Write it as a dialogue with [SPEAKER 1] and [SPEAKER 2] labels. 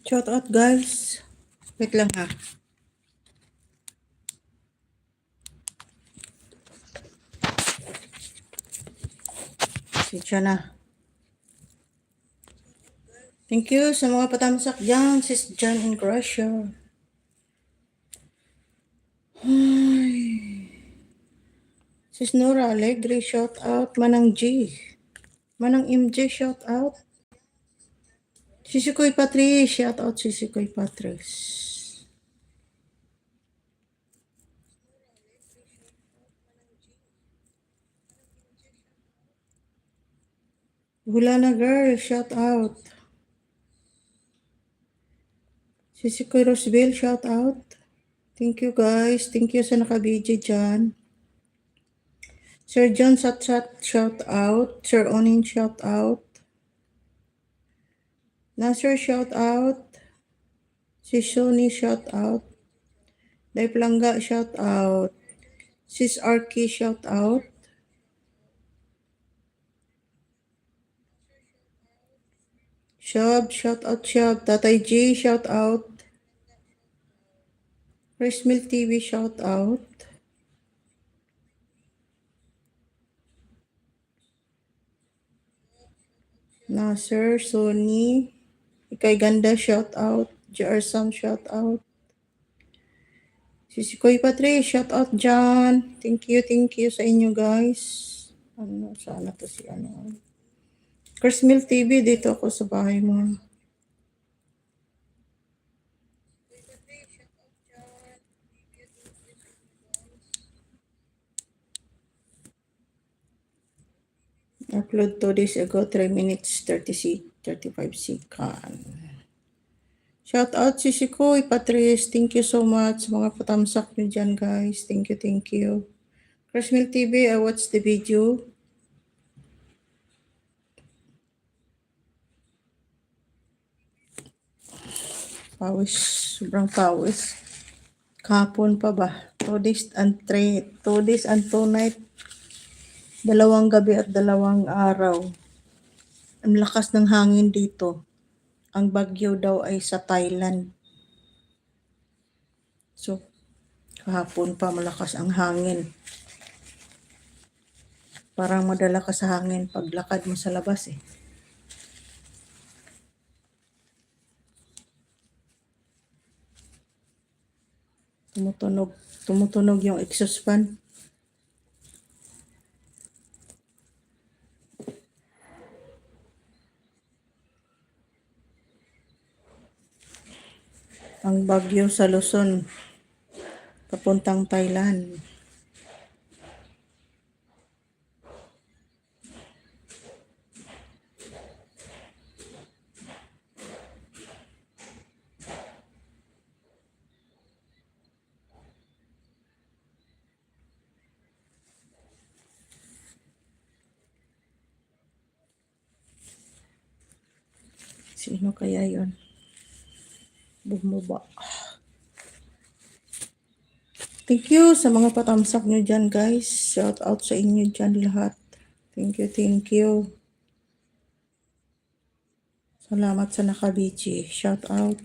[SPEAKER 1] Shout out guys. Wait lang ha. Sitya na. Thank you sa mga patamsak dyan. Sis John and Crusher. Sis Nora Alegre, shout out. Manang G. Manang MJ, shout out. Sisikoy Patrice, shout out Sisikoy Patrice. Hulana girl, shout out. Sisikoy Roseville, shout out. Thank you guys. Thank you sa naka-BJ dyan. Sir John Satsat, shout out. Sir Onin, shout out. Nasser, shout out. Sis Sony, shout out. Dai Planga, shout out. Sis Arky, shout out. Shab, shout out Shab. Tatay G, shout out. Rice Mill TV, shout out. Nasser, Sony. Ikay Ganda, shout out. JR Sam, shout out. Sisikoy Patrice, shout out dyan. Thank you sa inyo guys. Ano, sana to si ano. Chris Mill TV, dito ako sa bahay mo. Upload 2 days ago, 3 minutes, 35 seconds. Shout out si Sikoy Patrice. Thank you so much. Mga patamsak nyo dyan guys. Thank you. Chris Mill TV, I watched the video. Pawis. Sobrang pawis. Kahapon pa ba? 2 days and 2 night. 2 gabi at 2 araw. Ang lakas ng hangin dito. Ang bagyo daw ay sa Thailand. So, kahapon pa malakas ang hangin. Parang madala ka sa hangin paglakad mo sa labas eh. Tumutunog yung exhaust fan. Ang bagyo sa Luzon, papuntang Thailand. Sino kaya yon? Bumaba. Thank you sa mga patamsak nyo dyan guys. Shout out sa inyo dyan lahat. Thank you. Salamat sa naka-BG. Shout out.